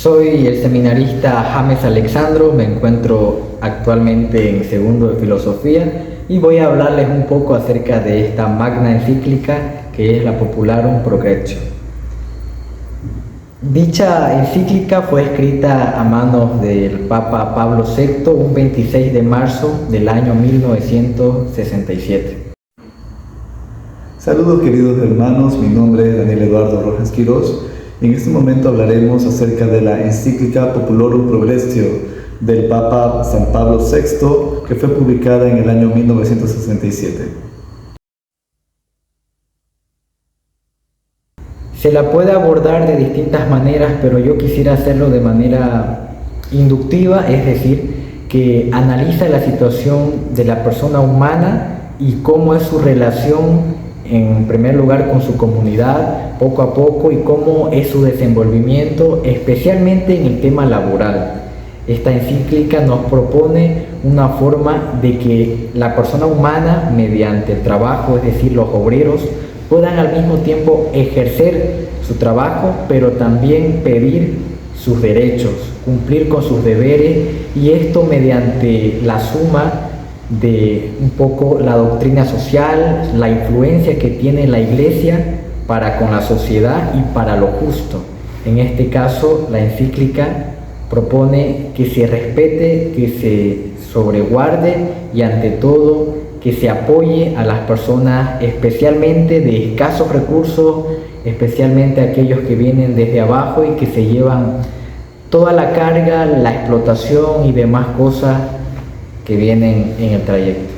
Soy el seminarista James Alexandro, me encuentro actualmente en segundo de filosofía y voy a hablarles un poco acerca de esta magna encíclica que es la Popularum Progressio. Dicha encíclica fue escrita a manos del Papa Pablo VI un 26 de marzo del año 1967. Saludos queridos hermanos, mi nombre es Daniel Eduardo Rojas Quirós. En este momento hablaremos acerca de la encíclica Populorum Progressio del Papa San Pablo VI, que fue publicada en el año 1967. Se la puede abordar de distintas maneras, pero yo quisiera hacerlo de manera inductiva, es decir, que analiza la situación de la persona humana y cómo es su relación en primer lugar con su comunidad, poco a poco, y cómo es su desenvolvimiento, especialmente en el tema laboral. Esta encíclica nos propone una forma de que la persona humana, mediante el trabajo, es decir, los obreros, puedan al mismo tiempo ejercer su trabajo, pero también pedir sus derechos, cumplir con sus deberes, y esto mediante la suma de un poco la doctrina social, la influencia que tiene la Iglesia para con la sociedad y para lo justo. En este caso, la encíclica propone que se respete, que se sobreguarde y ante todo que se apoye a las personas especialmente de escasos recursos, especialmente aquellos que vienen desde abajo y que se llevan toda la carga, la explotación y demás cosas que vienen en el trayecto.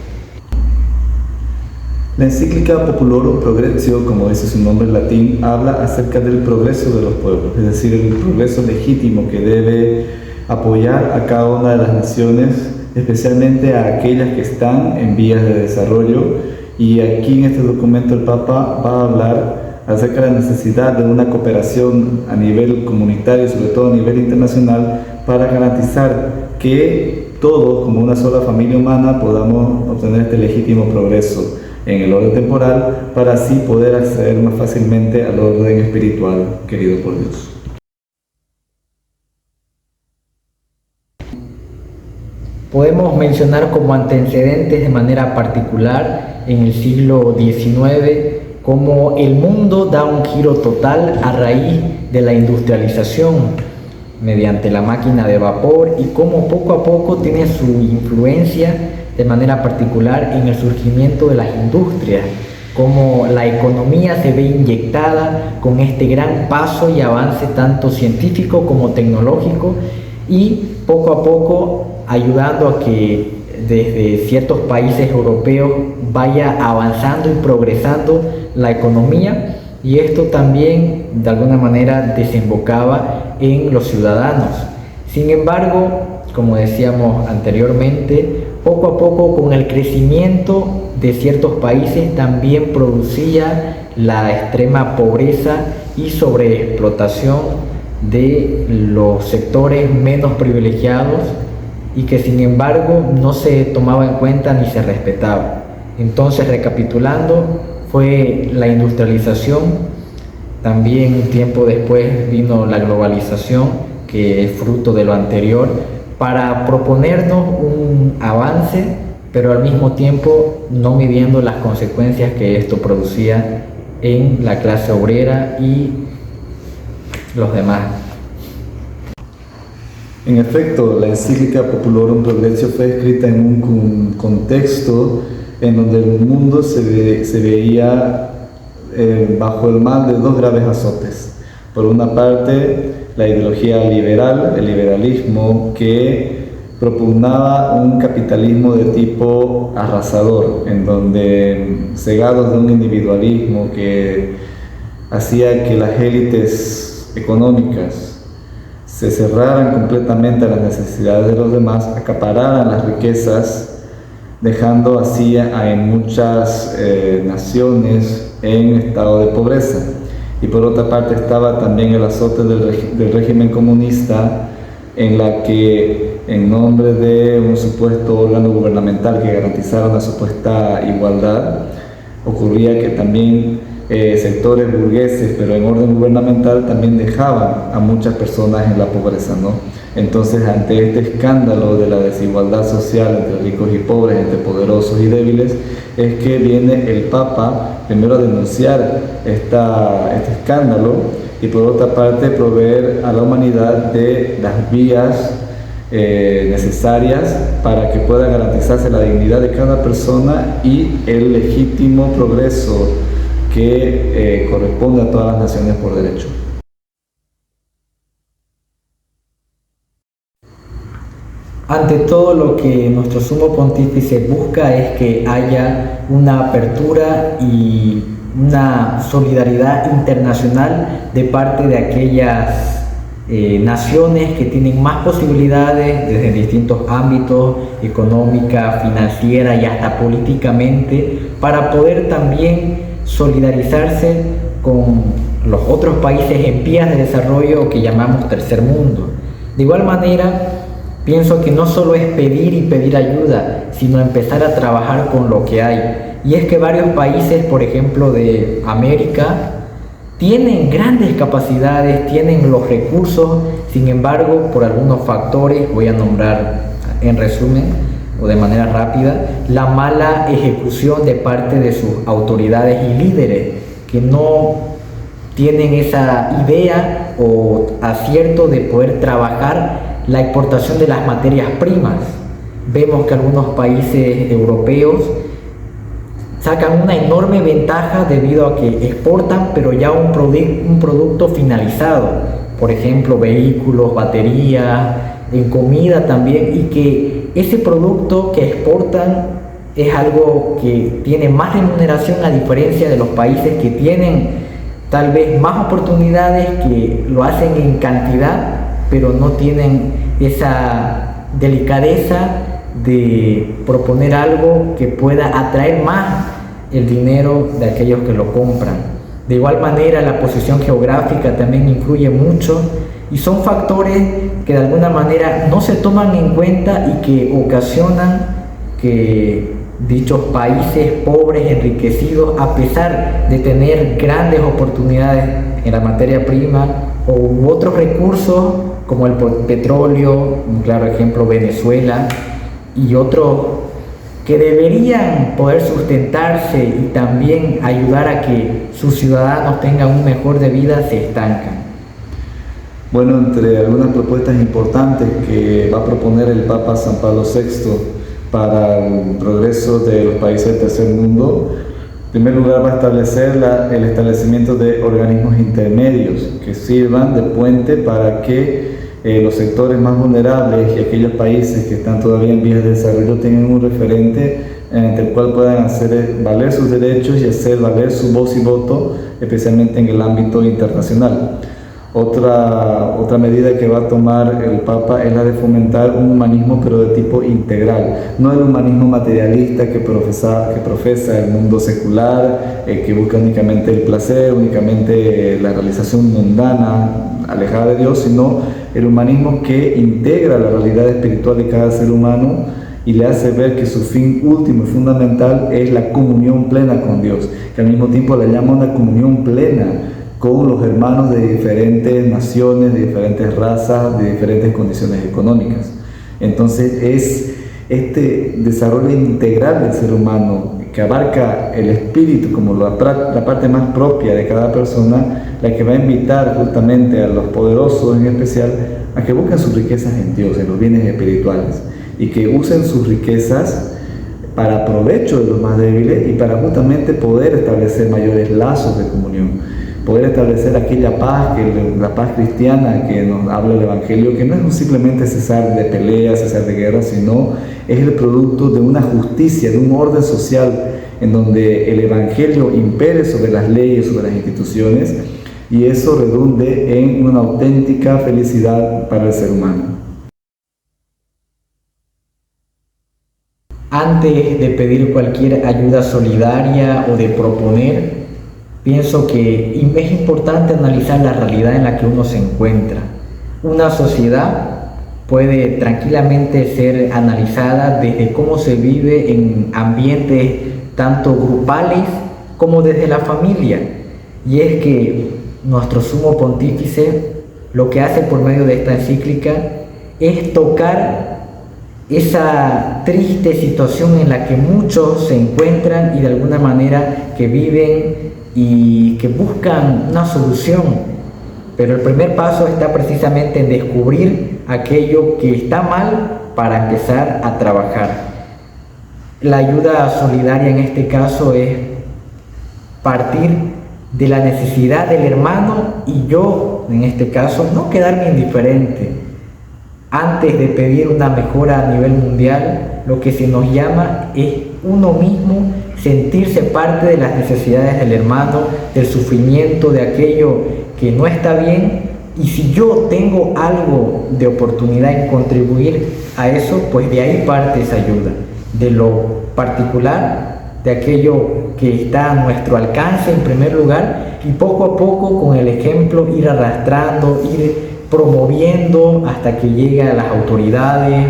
La encíclica Populorum Progressio, como dice su nombre en latín, habla acerca del progreso de los pueblos, es decir, el progreso legítimo que debe apoyar a cada una de las naciones, especialmente a aquellas que están en vías de desarrollo. Y aquí en este documento el Papa va a hablar acerca de la necesidad de una cooperación a nivel comunitario y sobre todo a nivel internacional para garantizar que todos, como una sola familia humana, podamos obtener este legítimo progreso en el orden temporal para así poder acceder más fácilmente al orden espiritual querido por Dios. Podemos mencionar como antecedentes de manera particular en el siglo XIX cómo el mundo da un giro total a raíz de la industrialización mediante la máquina de vapor y cómo poco a poco tiene su influencia de manera particular en el surgimiento de las industrias, cómo la economía se ve inyectada con este gran paso y avance tanto científico como tecnológico y poco a poco ayudando a que desde ciertos países europeos vaya avanzando y progresando la economía, y esto también de alguna manera desembocaba en los ciudadanos. Sin embargo, como decíamos anteriormente, poco a poco con el crecimiento de ciertos países también producía la extrema pobreza y sobreexplotación de los sectores menos privilegiados y que sin embargo no se tomaba en cuenta ni se respetaba. Entonces, recapitulando, fue la industrialización, también un tiempo después vino la globalización, que es fruto de lo anterior, para proponernos un avance, pero al mismo tiempo no midiendo las consecuencias que esto producía en la clase obrera y los demás. En efecto, la encíclica Populorum Progressio fue escrita en un contexto en donde el mundo se veía bajo el mal de dos graves azotes. Por una parte, la ideología liberal, el liberalismo, que propugnaba un capitalismo de tipo arrasador, en donde, cegados de un individualismo que hacía que las élites económicas se cerraran completamente a las necesidades de los demás, acapararan las riquezas, dejando así en muchas naciones en estado de pobreza. Y por otra parte estaba también el azote del régimen comunista, en la que en nombre de un supuesto órgano gubernamental que garantizara una supuesta igualdad, ocurría que también sectores burgueses, pero en orden gubernamental, también dejaban a muchas personas en la pobreza, ¿no? Entonces, ante este escándalo de la desigualdad social entre ricos y pobres, entre poderosos y débiles, es que viene el Papa primero a denunciar este escándalo y por otra parte proveer a la humanidad de las vías necesarias para que pueda garantizarse la dignidad de cada persona y el legítimo progreso que corresponde a todas las naciones por derecho. Ante todo, lo que nuestro sumo pontífice busca es que haya una apertura y una solidaridad internacional de parte de aquellas naciones que tienen más posibilidades desde distintos ámbitos, económica, financiera y hasta políticamente, para poder también solidarizarse con los otros países en vías de desarrollo que llamamos tercer mundo. De igual manera, pienso que no solo es pedir y pedir ayuda, sino empezar a trabajar con lo que hay. Y es que varios países, por ejemplo de América, tienen grandes capacidades, tienen los recursos, sin embargo, por algunos factores, voy a nombrar en resumen o de manera rápida, la mala ejecución de parte de sus autoridades y líderes, que no tienen esa idea o acierto de poder trabajar la exportación de las materias primas. Vemos que algunos países europeos sacan una enorme ventaja debido a que exportan, pero ya un producto finalizado, por ejemplo vehículos, baterías, en comida también, y que ese producto que exportan es algo que tiene más remuneración, a diferencia de los países que tienen tal vez más oportunidades, que lo hacen en cantidad, pero no tienen esa delicadeza de proponer algo que pueda atraer más el dinero de aquellos que lo compran. De igual manera, la posición geográfica también influye mucho, y son factores que de alguna manera no se toman en cuenta y que ocasionan que dichos países pobres, enriquecidos, a pesar de tener grandes oportunidades en la materia prima u otros recursos como el petróleo, un claro ejemplo Venezuela, y otros que deberían poder sustentarse y también ayudar a que sus ciudadanos tengan un mejor de vida, se estancan. Bueno, entre algunas propuestas importantes que va a proponer el Papa San Pablo VI para el progreso de los países del tercer mundo, en primer lugar va a establecer el establecimiento de organismos intermedios que sirvan de puente para que los sectores más vulnerables y aquellos países que están todavía en vías de desarrollo tengan un referente ante el cual puedan hacer valer sus derechos y hacer valer su voz y voto, especialmente en el ámbito internacional. Otra medida que va a tomar el Papa es la de fomentar un humanismo, pero de tipo integral, no el humanismo materialista que profesa el mundo secular, que busca únicamente el placer, únicamente la realización mundana, alejada de Dios, sino el humanismo que integra la realidad espiritual de cada ser humano y le hace ver que su fin último y fundamental es la comunión plena con Dios, que al mismo tiempo la llama una comunión plena con los hermanos de diferentes naciones, de diferentes razas, de diferentes condiciones económicas. Entonces es este desarrollo integral del ser humano, que abarca el espíritu como la parte más propia de cada persona, la que va a invitar justamente a los poderosos en especial a que busquen sus riquezas en Dios, en los bienes espirituales, y que usen sus riquezas para provecho de los más débiles y para justamente poder establecer mayores lazos de comunión, poder establecer aquella paz, la paz cristiana que nos habla el Evangelio, que no es simplemente cesar de peleas, cesar de guerras, sino es el producto de una justicia, de un orden social en donde el Evangelio impere sobre las leyes, sobre las instituciones, y eso redunde en una auténtica felicidad para el ser humano. Antes de pedir cualquier ayuda solidaria o de proponer, pienso que es importante analizar la realidad en la que uno se encuentra. Una sociedad puede tranquilamente ser analizada desde cómo se vive en ambientes tanto grupales como desde la familia. y es que nuestro sumo pontífice lo que hace por medio de esta encíclica es tocar esa triste situación en la que muchos se encuentran y de alguna manera que viven y que buscan una solución. Pero el primer paso está precisamente en descubrir aquello que está mal para empezar a trabajar. La ayuda solidaria en este caso es partir de la necesidad del hermano y yo, en este caso, no quedarme indiferente. Antes de pedir una mejora a nivel mundial, lo que se nos llama es uno mismo sentirse parte de las necesidades del hermano, del sufrimiento, de aquello que no está bien, y si yo tengo algo de oportunidad en contribuir a eso, pues de ahí parte esa ayuda, de lo particular, de aquello que está a nuestro alcance en primer lugar, y poco a poco con el ejemplo ir arrastrando, ir promoviendo hasta que llegue a las autoridades,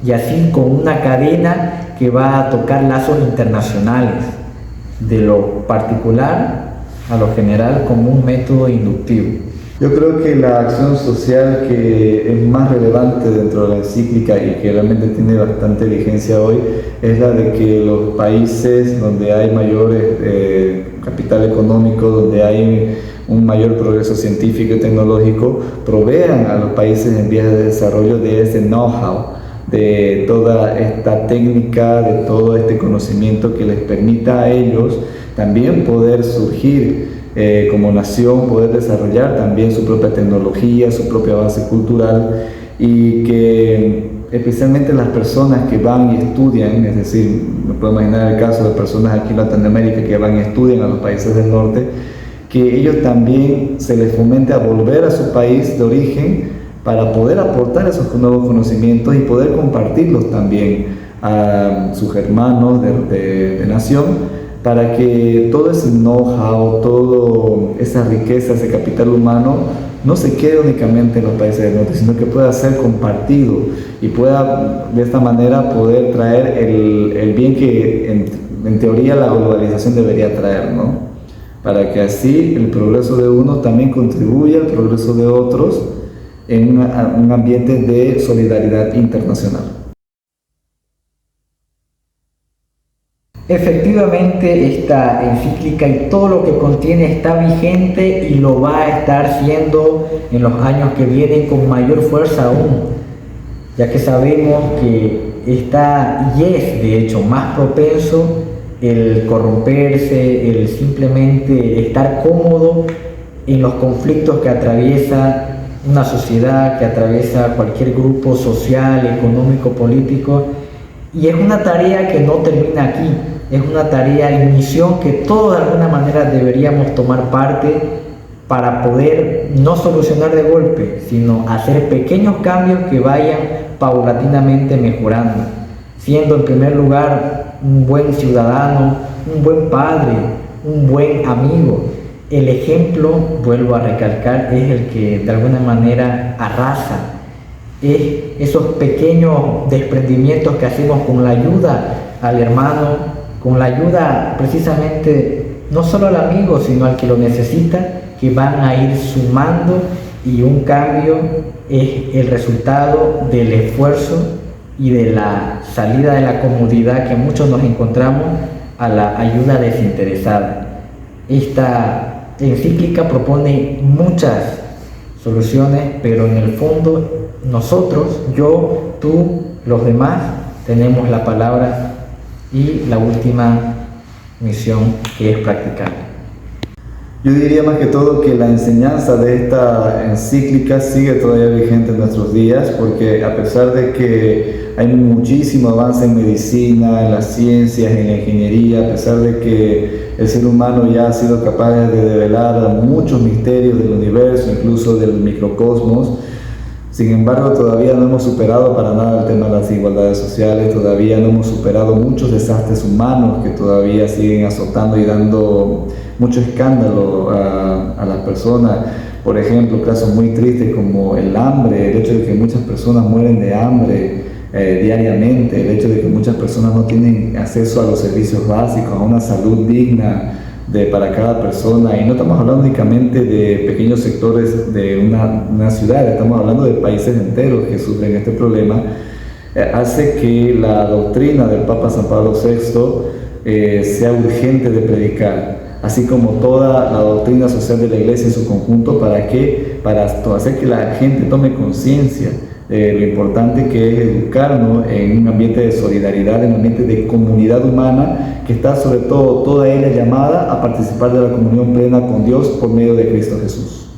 y así con una cadena que va a tocar lazos internacionales, de lo particular a lo general, como un método inductivo. Yo creo que la acción social que es más relevante dentro de la encíclica y que realmente tiene bastante vigencia hoy es la de que los países donde hay mayores capital económico, donde hay un mayor progreso científico y tecnológico, provean a los países en vías de desarrollo de ese know-how, de toda esta técnica, de todo este conocimiento que les permita a ellos también poder surgir como nación, poder desarrollar también su propia tecnología, su propia base cultural, y que especialmente las personas que van y estudian, es decir, me puedo imaginar el caso de personas aquí en Latinoamérica que van y estudian a los países del norte, que ellos también se les fomente a volver a su país de origen para poder aportar esos nuevos conocimientos y poder compartirlos también a sus hermanos de nación, para que todo ese know-how, toda esa riqueza, ese capital humano, no se quede únicamente en los países del norte, sino que pueda ser compartido y pueda de esta manera poder traer el bien que en teoría la globalización debería traer, ¿no? Para que así el progreso de uno también contribuya al progreso de otros en un ambiente de solidaridad internacional. Efectivamente, esta encíclica y todo lo que contiene está vigente y lo va a estar siendo en los años que vienen con mayor fuerza aún, ya que sabemos que está y es de hecho más propenso el corromperse, el simplemente estar cómodo en los conflictos que atraviesa una sociedad, que atraviesa cualquier grupo social, económico, político, y es una tarea que no termina aquí. Es una tarea y misión que todos de alguna manera deberíamos tomar parte para poder no solucionar de golpe, sino hacer pequeños cambios que vayan paulatinamente mejorando, siendo en primer lugar un buen ciudadano, un buen padre, un buen amigo. El ejemplo, vuelvo a recalcar, es el que de alguna manera arrasa. Es esos pequeños desprendimientos que hacemos con la ayuda al hermano, con la ayuda precisamente no solo al amigo, sino al que lo necesita, que van a ir sumando, y un cambio es el resultado del esfuerzo y de la salida de la comodidad que muchos nos encontramos a la ayuda desinteresada. Esta encíclica propone muchas soluciones, pero en el fondo nosotros, yo, tú, los demás, tenemos la palabra y la última misión, que es practicar. Yo diría más que todo que la enseñanza de esta encíclica sigue todavía vigente en nuestros días, porque a pesar de que hay muchísimo avance en medicina, en las ciencias, en la ingeniería, a pesar de que el ser humano ya ha sido capaz de develar muchos misterios del universo, incluso del microcosmos, sin embargo, todavía no hemos superado para nada el tema de las desigualdades sociales, todavía no hemos superado muchos desastres humanos que todavía siguen azotando y dando mucho escándalo a las personas. Por ejemplo, casos muy tristes como el hambre, el hecho de que muchas personas mueren de hambre diariamente, el hecho de que muchas personas no tienen acceso a los servicios básicos, a una salud digna, para cada persona, y no estamos hablando únicamente de pequeños sectores de una ciudad, estamos hablando de países enteros que sufren este problema, hace que la doctrina del Papa San Pablo VI sea urgente de predicar, así como toda la doctrina social de la Iglesia en su conjunto. ¿Para qué? Para hacer que la gente tome conciencia de lo importante que es educarnos en un ambiente de solidaridad, en un ambiente de comunidad humana, que está sobre todo toda ella llamada a participar de la comunión plena con Dios por medio de Cristo Jesús.